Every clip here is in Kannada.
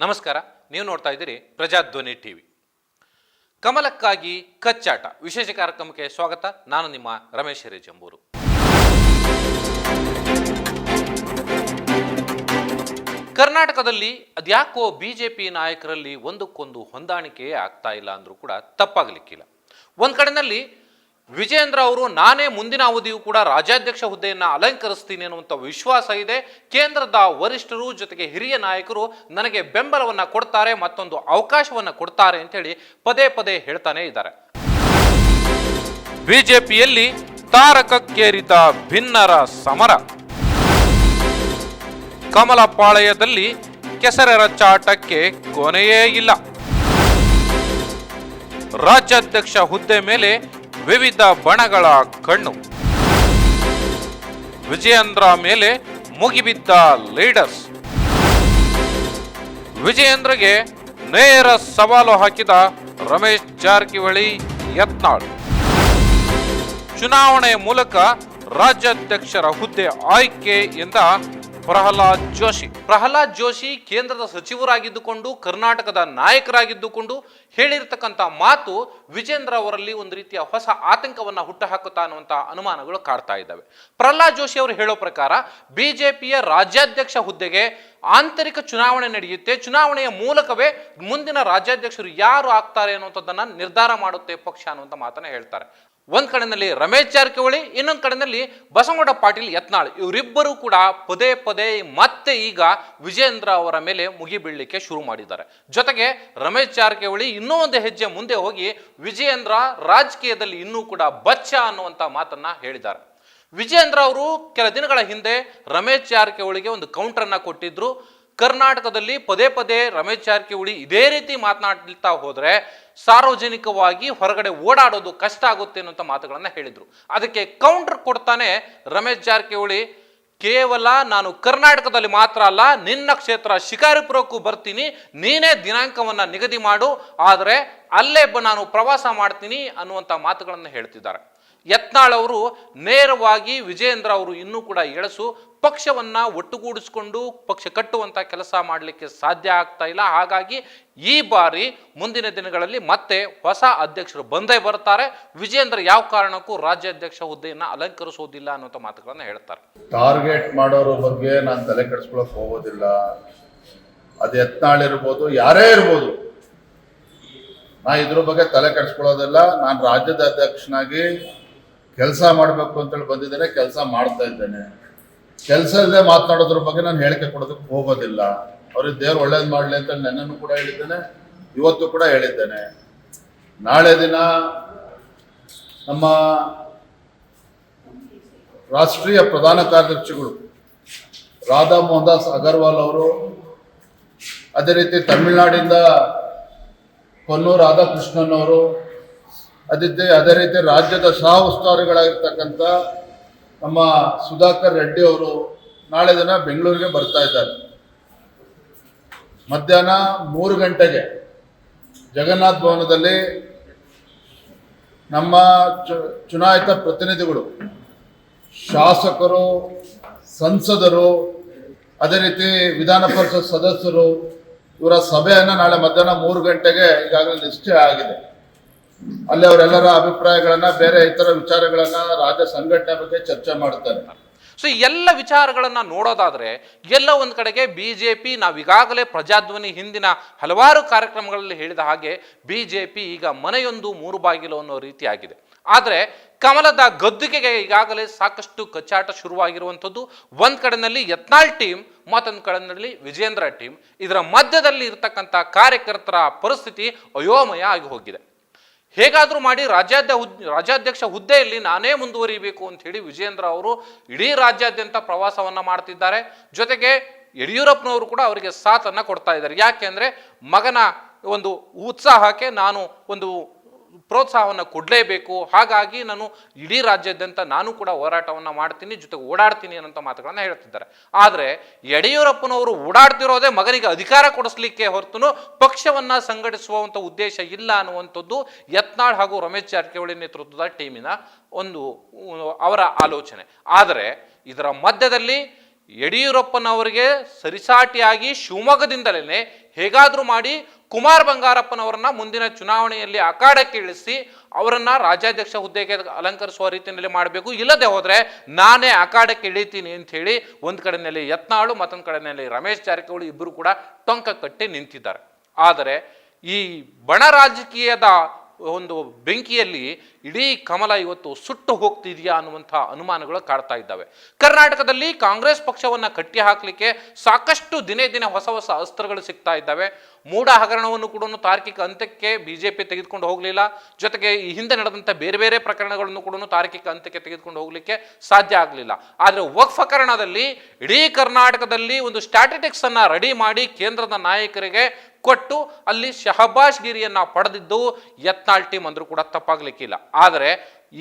ನಮಸ್ಕಾರ, ನೀವು ನೋಡ್ತಾ ಇದ್ದೀರಿ ಪ್ರಜಾಧ್ವನಿ ಟಿವಿ. ಕಮಲಕ್ಕಾಗಿ ಕಚ್ಚಾಟ ವಿಶೇಷ ಕಾರ್ಯಕ್ರಮಕ್ಕೆ ಸ್ವಾಗತ. ನಾನು ನಿಮ್ಮ ರಮೇಶ್ ಹಿರೇಜಂಬೂರು. ಕರ್ನಾಟಕದಲ್ಲಿ ಅದ್ಯಾಕೋ ಬಿಜೆಪಿ ನಾಯಕರಲ್ಲಿ ಒಂದಕ್ಕೊಂದು ಹೊಂದಾಣಿಕೆ ಆಗ್ತಾ ಇಲ್ಲ ಅಂದ್ರೂ ಕೂಡ ತಪ್ಪಾಗಲಿಕ್ಕಿಲ್ಲ. ಒಂದ್ ಕಡೆಯಲ್ಲಿ ವಿಜೇಂದ್ರ ಅವರು ನಾನೇ ಮುಂದಿನ ಅವಧಿಯೂ ಕೂಡ ರಾಜ್ಯಾಧ್ಯಕ್ಷ ಹುದ್ದೆಯನ್ನು ಅಲಂಕರಿಸ್ತೀನಿ ಅನ್ನುವಂಥ ವಿಶ್ವಾಸ ಇದೆ. ಕೇಂದ್ರದ ವರಿಷ್ಠರು ಜೊತೆಗೆ ಹಿರಿಯ ನಾಯಕರು ನನಗೆ ಬೆಂಬಲವನ್ನು ಕೊಡ್ತಾರೆ, ಮತ್ತೊಂದು ಅವಕಾಶವನ್ನು ಕೊಡ್ತಾರೆ ಅಂತೇಳಿ ಪದೇ ಪದೇ ಹೇಳ್ತಾನೆ ಇದ್ದಾರೆ. ಬಿಜೆಪಿಯಲ್ಲಿ ತಾರಕಕ್ಕೇರಿದ ಭಿನ್ನರ ಸಮರ. ಕಮಲ ಪಾಳಯದಲ್ಲಿ ಕೆಸರೆರ ಚಾಟಕ್ಕೆ ಕೊನೆಯೇ ಇಲ್ಲ. ರಾಜ್ಯಾಧ್ಯಕ್ಷ ಹುದ್ದೆ ಮೇಲೆ ವಿವಿಧ ಬಣಗಳ ಕಣ್ಣು. ವಿಜಯೇಂದ್ರ ಮೇಲೆ ಮುಗಿಬಿದ್ದ ಲೀಡರ್ಸ್. ವಿಜಯೇಂದ್ರಗೆ ನೇರ ಸವಾಲು ಹಾಕಿದ ರಮೇಶ್ ಜಾರಕಿಹೊಳಿ ಯತ್ನಾಳ್. ಚುನಾವಣೆಯ ಮೂಲಕ ರಾಜ್ಯಾಧ್ಯಕ್ಷರ ಹುದ್ದೆ ಆಯ್ಕೆ ಎಂದ ಪ್ರಹ್ಲಾದ್ ಜೋಶಿ ಕೇಂದ್ರದ ಸಚಿವರಾಗಿದ್ದುಕೊಂಡು ಕರ್ನಾಟಕದ ನಾಯಕರಾಗಿದ್ದುಕೊಂಡು ಹೇಳಿರ್ತಕ್ಕಂಥ ಮಾತು ವಿಜೇಂದ್ರ ಅವರಲ್ಲಿ ಒಂದು ರೀತಿಯ ಹೊಸ ಆತಂಕವನ್ನು ಹುಟ್ಟುಹಾಕುತ್ತಾ ಅನ್ನುವಂಥ ಅನುಮಾನಗಳು ಕಾಡ್ತಾ ಇದ್ದಾವೆ. ಪ್ರಹ್ಲಾದ್ ಜೋಶಿ ಅವರು ಹೇಳೋ ಪ್ರಕಾರ ಬಿಜೆಪಿಯ ರಾಜ್ಯಾಧ್ಯಕ್ಷ ಹುದ್ದೆಗೆ ಆಂತರಿಕ ಚುನಾವಣೆ ನಡೆಯುತ್ತೆ. ಚುನಾವಣೆಯ ಮೂಲಕವೇ ಮುಂದಿನ ರಾಜ್ಯಾಧ್ಯಕ್ಷರು ಯಾರು ಆಗ್ತಾರೆ ಅನ್ನುವಂಥದ್ದನ್ನ ನಿರ್ಧಾರ ಮಾಡುತ್ತೆ ಪಕ್ಷ ಅನ್ನುವಂಥ ಮಾತನ್ನ ಹೇಳ್ತಾರೆ. ಒಂದ್ ಕಡೆಯಲ್ಲಿ ರಮೇಶ್ ಜಾರಕಿಹೊಳಿ, ಇನ್ನೊಂದು ಕಡೆಯಲ್ಲಿ ಬಸವನಗೌಡ ಪಾಟೀಲ್ ಯತ್ನಾಳ್, ಇವರಿಬ್ಬರು ಕೂಡ ಪದೇ ಪದೇ ಮತ್ತೆ ಈಗ ವಿಜೇಂದ್ರ ಅವರ ಮೇಲೆ ಮುಗಿಬೀಳಲಿಕ್ಕೆ ಶುರು ಮಾಡಿದ್ದಾರೆ. ಜೊತೆಗೆ ರಮೇಶ್ ಜಾರಕಿಹೊಳಿ ಇನ್ನೂ ಒಂದು ಹೆಜ್ಜೆ ಮುಂದೆ ಹೋಗಿ ವಿಜೇಂದ್ರ ರಾಜಕೀಯದಲ್ಲಿ ಇನ್ನೂ ಕೂಡ ಬಚ್ಚ ಅನ್ನುವಂಥ ಮಾತನ್ನ ಹೇಳಿದ್ದಾರೆ. ವಿಜೇಂದ್ರ ಅವರು ಕೆಲ ದಿನಗಳ ಹಿಂದೆ ರಮೇಶ್ ಜಾರಕಿಹೊಳಿಗೆ ಒಂದು ಕೌಂಟರ್ನ ಕೊಟ್ಟಿದ್ರು. ಕರ್ನಾಟಕದಲ್ಲಿ ಪದೇ ಪದೇ ರಮೇಶ್ ಜಾರಕಿಹೊಳಿ ಇದೇ ರೀತಿ ಮಾತನಾಡ್ತಾ ಹೋದ್ರೆ ಸಾರ್ವಜನಿಕವಾಗಿ ಹೊರಗಡೆ ಓಡಾಡೋದು ಕಷ್ಟ ಆಗುತ್ತೆ ಅನ್ನುವಂಥ ಮಾತುಗಳನ್ನ ಹೇಳಿದ್ರು. ಅದಕ್ಕೆ ಕೌಂಟರ್ ಕೊಡ್ತಾನೆ ರಮೇಶ್ ಜಾರಕಿಹೊಳಿ, ಕೇವಲ ನಾನು ಕರ್ನಾಟಕದಲ್ಲಿ ಮಾತ್ರ ಅಲ್ಲ, ನಿನ್ನ ಕ್ಷೇತ್ರ ಶಿಕಾರಿಪುರಕ್ಕೂ ಬರ್ತೀನಿ, ನೀನೇ ದಿನಾಂಕವನ್ನ ನಿಗದಿ ಮಾಡು, ಆದರೆ ಅಲ್ಲೇ ನಾನು ಪ್ರವಾಸ ಮಾಡ್ತೀನಿ ಅನ್ನುವಂಥ ಮಾತುಗಳನ್ನು ಹೇಳ್ತಿದ್ದಾರೆ. ಯತ್ನಾಳ್ ಅವರು ನೇರವಾಗಿ ವಿಜೇಂದ್ರ ಅವರು ಇನ್ನೂ ಕೂಡ ಎಳಸು ಪಕ್ಷವನ್ನ ಒಟ್ಟುಗೂಡಿಸಿಕೊಂಡು ಪಕ್ಷ ಕಟ್ಟುವಂತ ಕೆಲಸ ಮಾಡಲಿಕ್ಕೆ ಸಾಧ್ಯ ಆಗ್ತಾ ಇಲ್ಲ. ಹಾಗಾಗಿ ಈ ಬಾರಿ ಮುಂದಿನ ದಿನಗಳಲ್ಲಿ ಮತ್ತೆ ಹೊಸ ಅಧ್ಯಕ್ಷರು ಬಂದೇ ಬರ್ತಾರೆ. ವಿಜೇಂದ್ರ ಯಾವ ಕಾರಣಕ್ಕೂ ರಾಜ್ಯಾಧ್ಯಕ್ಷ ಹುದ್ದೆಯನ್ನ ಅಲಂಕರಿಸೋದಿಲ್ಲ ಅನ್ನುವಂಥ ಮಾತುಗಳನ್ನ ಹೇಳ್ತಾರೆ. ಟಾರ್ಗೆಟ್ ಮಾಡೋರ ಬಗ್ಗೆ ನಾನು ತಲೆ ಕೆಡಿಸ್ಕೊಳಕ್ ಹೋಗೋದಿಲ್ಲ. ಅದು ಯತ್ನಾಳ್ ಇರ್ಬೋದು, ಯಾರೇ ಇರ್ಬೋದು, ನಾ ಇದ್ರ ಬಗ್ಗೆ ತಲೆ ಕೆಡಿಸ್ಕೊಳ್ಳೋದಿಲ್ಲ. ನಾನು ರಾಜ್ಯದ ಅಧ್ಯಕ್ಷನಾಗಿ ಕೆಲಸ ಮಾಡಬೇಕು ಅಂತೇಳಿ ಬಂದಿದ್ದೇನೆ, ಕೆಲಸ ಮಾಡ್ತಾ ಇದ್ದೇನೆ. ಕೆಲಸ ಇಲ್ಲದೆ ಮಾತನಾಡೋದ್ರ ಬಗ್ಗೆ ನಾನು ಹೇಳಿಕೆ ಕೊಡೋದಕ್ಕೆ ಹೋಗೋದಿಲ್ಲ. ಅವ್ರಿಗೆ ದೇವ್ರು ಒಳ್ಳೇದು ಮಾಡಲಿ ಅಂತ ನೆನ್ನೆನೂ ಕೂಡ ಹೇಳಿದ್ದೇನೆ, ಇವತ್ತು ಕೂಡ ಹೇಳಿದ್ದೇನೆ. ನಾಳೆ ದಿನ ನಮ್ಮ ರಾಷ್ಟ್ರೀಯ ಪ್ರಧಾನ ಕಾರ್ಯದರ್ಶಿಗಳು ರಾಧಾ ಮೋಹನ್ ದಾಸ್ ಅಗರ್ವಾಲ್ ಅವರು, ಅದೇ ರೀತಿ ತಮಿಳುನಾಡಿಂದ ಕೊನ್ನೂರು ರಾಧಾಕೃಷ್ಣನ್ ಅವರು, ಅದೇ ರೀತಿ ರಾಜ್ಯದ ಸಹ ಉಸ್ತುವಾರಿಗಳಾಗಿರ್ತಕ್ಕಂಥ ನಮ್ಮ ಸುಧಾಕರ್ ರೆಡ್ಡಿ ಅವರು ನಾಳೆ ದಿನ ಬೆಂಗಳೂರಿಗೆ ಬರ್ತಾ ಇದ್ದಾರೆ. ಮಧ್ಯಾಹ್ನ 3 ಗಂಟೆಗೆ ಜಗನ್ನಾಥ್ ಭವನದಲ್ಲಿ ನಮ್ಮ ಚುನಾಯಿತ ಪ್ರತಿನಿಧಿಗಳು, ಶಾಸಕರು, ಸಂಸದರು, ಅದೇ ರೀತಿ ವಿಧಾನ ಪರಿಷತ್ ಸದಸ್ಯರು, ಇವರ ಸಭೆಯನ್ನು ನಾಳೆ ಮಧ್ಯಾಹ್ನ 3 ಗಂಟೆಗೆ ಈಗಾಗಲೇ ನಿಶ್ಚಯ ಆಗಿದೆ. ಅಲ್ಲಿ ಅವರೆಲ್ಲರ ಅಭಿಪ್ರಾಯಗಳನ್ನ, ಬೇರೆ ಇತರ ವಿಚಾರಗಳನ್ನ, ರಾಜ್ಯ ಸಂಘಟನೆ ಬಗ್ಗೆ ಚರ್ಚೆ ಮಾಡ್ತಾರೆ. ಸೊ ಎಲ್ಲ ವಿಚಾರಗಳನ್ನ ನೋಡೋದಾದ್ರೆ ಎಲ್ಲ ಒಂದ್ ಕಡೆಗೆ ಬಿಜೆಪಿ, ನಾವೀಗಾಗಲೇ ಪ್ರಜಾಧ್ವನಿ ಹಿಂದಿನ ಹಲವಾರು ಕಾರ್ಯಕ್ರಮಗಳಲ್ಲಿ ಹೇಳಿದ ಹಾಗೆ ಬಿಜೆಪಿ ಈಗ ಮನೆಯೊಂದು 3 ಬಾಗಿಲು ಅನ್ನೋ ರೀತಿ ಆಗಿದೆ. ಆದ್ರೆ ಕಮಲದ ಗದ್ದುಗೆಗೆ ಈಗಾಗಲೇ ಸಾಕಷ್ಟು ಕಚ್ಚಾಟ ಶುರುವಾಗಿರುವಂಥದ್ದು. ಒಂದ್ ಕಡೆಯಲ್ಲಿ ಯತ್ನಾಳ್ ಟೀಮ್, ಮತ್ತೊಂದು ಕಡೆಯಲ್ಲಿ ವಿಜೇಂದ್ರ ಟೀಮ್. ಇದರ ಮಧ್ಯದಲ್ಲಿ ಇರತಕ್ಕಂಥ ಕಾರ್ಯಕರ್ತರ ಪರಿಸ್ಥಿತಿ ಅಯೋಮಯ ಆಗಿ ಹೋಗಿದೆ. ಹೇಗಾದ್ರೂ ಮಾಡಿ ರಾಜ್ಯಾಧ್ಯಕ್ಷ ಹುದ್ದೆಯಲ್ಲಿ ನಾನೇ ಮುಂದುವರಿಬೇಕು ಅಂತ ಹೇಳಿ ವಿಜೇಂದ್ರ ಅವರು ಇಡೀ ರಾಜ್ಯಾದ್ಯಂತ ಪ್ರವಾಸವನ್ನ ಮಾಡ್ತಿದ್ದಾರೆ. ಜೊತೆಗೆ ಯಡಿಯೂರಪ್ಪನವರು ಕೂಡ ಅವರಿಗೆ ಸಾಥನ್ನ ಕೊಡ್ತಾ ಇದ್ದಾರೆ. ಯಾಕೆಂದ್ರೆ ಮಗನ ಒಂದು ಉತ್ಸಾಹಕ್ಕೆ ನಾನು ಒಂದು ಪ್ರೋತ್ಸಾಹವನ್ನು ಕೊಡಲೇಬೇಕು, ಹಾಗಾಗಿ ನಾನು ಇಡೀ ರಾಜ್ಯಾದ್ಯಂತ ನಾನು ಕೂಡ ಹೋರಾಟವನ್ನು ಮಾಡ್ತೀನಿ, ಜೊತೆಗೆ ಓಡಾಡ್ತೀನಿ ಅನ್ನೋಂಥ ಮಾತುಗಳನ್ನ ಹೇಳ್ತಿದ್ದಾರೆ. ಆದರೆ ಯಡಿಯೂರಪ್ಪನವರು ಓಡಾಡ್ತಿರೋದೇ ಮಗನಿಗೆ ಅಧಿಕಾರ ಕೊಡಿಸ್ಲಿಕ್ಕೆ ಹೊರತು ಪಕ್ಷವನ್ನ ಸಂಘಟಿಸುವಂಥ ಉದ್ದೇಶ ಇಲ್ಲ ಅನ್ನುವಂಥದ್ದು ಯತ್ನಾಳ್ ಹಾಗೂ ರಮೇಶ್ ಜಾರಕಿಹೊಳಿ ನೇತೃತ್ವದ ಟೀಮಿನ ಒಂದು ಅವರ ಆಲೋಚನೆ. ಆದರೆ ಇದರ ಮಧ್ಯದಲ್ಲಿ ಯಡಿಯೂರಪ್ಪನವರಿಗೆ ಸರಿಸಾಟಿಯಾಗಿ ಶಿವಮೊಗ್ಗದಿಂದಲೇ ಹೇಗಾದರೂ ಮಾಡಿ ಕುಮಾರ್ ಬಂಗಾರಪ್ಪನವರನ್ನ ಮುಂದಿನ ಚುನಾವಣೆಯಲ್ಲಿ ಅಖಾಡಕ್ಕೆ ಇಳಿಸಿ ಅವರನ್ನ ರಾಜ್ಯಾಧ್ಯಕ್ಷ ಹುದ್ದೆಗೆ ಅಲಂಕರಿಸುವ ರೀತಿಯಲ್ಲಿ ಮಾಡಬೇಕು. ಇಲ್ಲದೆ ಹೋದರೆ ನಾನೇ ಅಖಾಡಕ್ಕೆ ಇಳಿತೀನಿ ಅಂತ ಹೇಳಿ ಒಂದು ಕಡೆಯಲ್ಲಿ ಯತ್ನಾಳು, ಮತ್ತೊಂದು ಕಡೆಯಲ್ಲಿ ರಮೇಶ್ ಜಾರಕಿಹೊಳಿ ಇಬ್ಬರು ಕೂಡ ಟೊಂಕ ಕಟ್ಟಿ ನಿಂತಿದ್ದಾರೆ. ಆದರೆ ಈ ಬಣ ರಾಜಕೀಯದ ಒಂದು ಬೆಂಕಿಯಲ್ಲಿ ಇಡೀ ಕಮಲ ಇವತ್ತು ಸುಟ್ಟು ಹೋಗ್ತಿದೆಯಾ ಅನ್ನುವಂಥ ಅನುಮಾನಗಳು ಕಾಡ್ತಾ ಇದ್ದಾವೆ. ಕರ್ನಾಟಕದಲ್ಲಿ ಕಾಂಗ್ರೆಸ್ ಪಕ್ಷವನ್ನ ಕಟ್ಟಿ ಹಾಕಲಿಕ್ಕೆ ಸಾಕಷ್ಟು ದಿನೇ ದಿನೇ ಹೊಸ ಹೊಸ ಅಸ್ತ್ರಗಳು ಸಿಗ್ತಾ ಇದ್ದಾವೆ. ಮೂಢ ಹಗರಣವನ್ನು ಕೂಡ ತಾರ್ಕಿಕ ಅಂತ್ಯಕ್ಕೆ ಬಿಜೆಪಿ ತೆಗೆದುಕೊಂಡು ಹೋಗಲಿಲ್ಲ. ಜೊತೆಗೆ ಈ ಹಿಂದೆ ನಡೆದಂಥ ಬೇರೆ ಬೇರೆ ಪ್ರಕರಣಗಳನ್ನು ಕೂಡ ತಾರ್ಕಿಕ ಅಂತ್ಯಕ್ಕೆ ತೆಗೆದುಕೊಂಡು ಹೋಗಲಿಕ್ಕೆ ಸಾಧ್ಯ ಆಗಲಿಲ್ಲ. ಆದರೆ ವಕ್ಫ್ ಹಗರಣದಲ್ಲಿ ಇಡೀ ಕರ್ನಾಟಕದಲ್ಲಿ ಒಂದು ಸ್ಟ್ಯಾಟಿಸ್ಟಿಕ್ಸ್ ಅನ್ನ ರೆಡಿ ಮಾಡಿ ಕೇಂದ್ರದ ನಾಯಕರಿಗೆ ಕೊಟ್ಟು ಅಲ್ಲಿ ಶಹಬಾಜ್ ಗಿರಿಯನ್ನ ಪಡೆದಿದ್ದು ಯತ್ನಾಳ್ ಟೀಮ್ ಅಂದ್ರೂ ಕೂಡ ತಪ್ಪಾಗ್ಲಿಕ್ಕಿಲ್ಲ. ಆದರೆ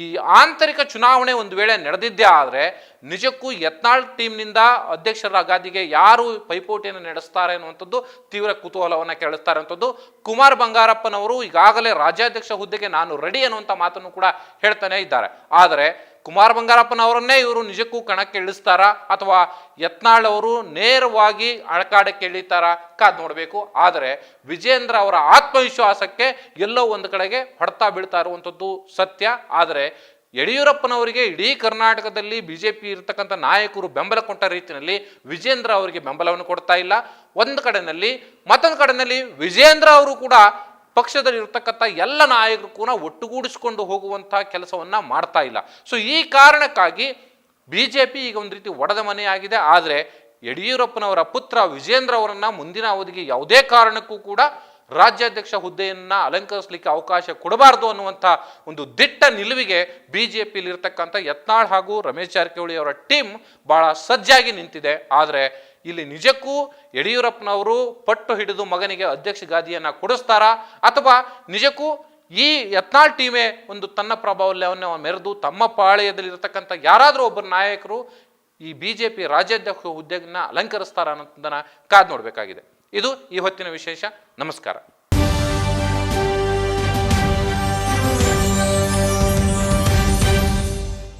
ಈ ಆಂತರಿಕ ಚುನಾವಣೆ ಒಂದು ವೇಳೆ ನಡೆದಿದ್ದೇ ಆದರೆ ನಿಜಕ್ಕೂ ಯತ್ನಾಳ್ ಟೀಮ್ನಿಂದ ಅಧ್ಯಕ್ಷರ ಗಾದಿಗೆ ಯಾರು ಪೈಪೋಟಿಯನ್ನು ನಡೆಸ್ತಾರೆ ಅನ್ನುವಂಥದ್ದು ತೀವ್ರ ಕುತೂಹಲವನ್ನು ಕೆರಳಿಸ್ತಾರೆ ಅನ್ನುವಂಥದ್ದು. ಕುಮಾರ್ ಬಂಗಾರಪ್ಪನವರು ಈಗಾಗಲೇ ರಾಜ್ಯಾಧ್ಯಕ್ಷ ಹುದ್ದೆಗೆ ನಾನು ರೆಡಿ ಅನ್ನುವಂಥ ಮಾತನ್ನು ಕೂಡ ಹೇಳ್ತಾನೆ ಇದ್ದಾರೆ. ಆದರೆ ಕುಮಾರ್ ಬಂಗಾರಪ್ಪನವರನ್ನೇ ಇವರು ನಿಜಕ್ಕೂ ಕಣಕ್ಕೆ ಇಳಿಸ್ತಾರಾ ಅಥವಾ ಯತ್ನಾಳ್ ಅವರು ನೇರವಾಗಿ ಅಖಾಡಕ್ಕೆ ಇಳಿತಾರಾ ಕಾದ್ ನೋಡಬೇಕು. ಆದರೆ ವಿಜೇಂದ್ರ ಅವರ ಆತ್ಮವಿಶ್ವಾಸಕ್ಕೆ ಎಲ್ಲೋ ಒಂದು ಕಡೆಗೆ ಹೊಡ್ತಾ ಬೀಳ್ತಾ ಇರುವಂಥದ್ದು ಸತ್ಯ. ಆದರೆ ಯಡಿಯೂರಪ್ಪನವರಿಗೆ ಇಡೀ ಕರ್ನಾಟಕದಲ್ಲಿ ಬಿಜೆಪಿ ಇರತಕ್ಕಂಥ ನಾಯಕರು ಬೆಂಬಲ ಕೊಟ್ಟ ರೀತಿಯಲ್ಲಿ ವಿಜೇಂದ್ರ ಅವರಿಗೆ ಬೆಂಬಲವನ್ನು ಕೊಡ್ತಾ ಇಲ್ಲ ಒಂದು ಕಡೆಯಲ್ಲಿ. ಮತ್ತೊಂದು ಕಡೆಯಲ್ಲಿ ವಿಜೇಂದ್ರ ಅವರು ಕೂಡ ಪಕ್ಷದಲ್ಲಿ ಇರತಕ್ಕಂಥ ಎಲ್ಲ ನಾಯಕರು ಕೂಡ ಒಟ್ಟುಗೂಡಿಸಿಕೊಂಡು ಹೋಗುವಂತಹ ಕೆಲಸವನ್ನ ಮಾಡ್ತಾ ಇಲ್ಲ. ಸೊ ಈ ಕಾರಣಕ್ಕಾಗಿ ಬಿಜೆಪಿ ಈಗ ಒಂದು ರೀತಿ ಒಡೆದ ಮನೆಯಾಗಿದೆ. ಆದರೆ ಯಡಿಯೂರಪ್ಪನವರ ಪುತ್ರ ವಿಜೇಂದ್ರ ಅವರನ್ನ ಮುಂದಿನ ಅವಧಿಗೆ ಯಾವುದೇ ಕಾರಣಕ್ಕೂ ಕೂಡ ರಾಜ್ಯಾಧ್ಯಕ್ಷ ಹುದ್ದೆಯನ್ನ ಅಲಂಕರಿಸಲಿಕ್ಕೆ ಅವಕಾಶ ಕೊಡಬಾರದು ಅನ್ನುವಂಥ ಒಂದು ದಿಟ್ಟ ನಿಲುವಿಗೆ ಬಿಜೆಪಿಯಲ್ಲಿ ಇರತಕ್ಕಂಥ ಯತ್ನಾಳ್ ಹಾಗೂ ರಮೇಶ್ ಜಾರಕಿಹೊಳಿ ಅವರ ಟೀಮ್ ಬಹಳ ಸಜ್ಜಾಗಿ ನಿಂತಿದೆ. ಆದರೆ ಇಲ್ಲಿ ನಿಜಕ್ಕೂ ಯಡಿಯೂರಪ್ಪನವರು ಪಟ್ಟು ಹಿಡಿದು ಮಗನಿಗೆ ಅಧ್ಯಕ್ಷ ಗಾದಿಯನ್ನ ಕೊಡಿಸ್ತಾರಾ ಅಥವಾ ನಿಜಕ್ಕೂ ಈ ಯತ್ನಾಳ್ ಟೀಮೇ ಒಂದು ತನ್ನ ಪ್ರಾಬಲ್ಯವನ್ನು ಮೆರೆದು ತಮ್ಮ ಪಾಳೆಯದಲ್ಲಿ ಇರತಕ್ಕಂಥ ಯಾರಾದರೂ ಒಬ್ಬರು ನಾಯಕರು ಈ ಬಿಜೆಪಿ ರಾಜ್ಯಾಧ್ಯಕ್ಷ ಹುದ್ದೆಯನ್ನ ಅಲಂಕರಿಸ್ತಾರ ಅನ್ನೋದನ್ನ ಕಾದು ನೋಡಬೇಕಾಗಿದೆ. ಇದು ಈ ಹೊತ್ತಿನ ವಿಶೇಷ. ನಮಸ್ಕಾರ.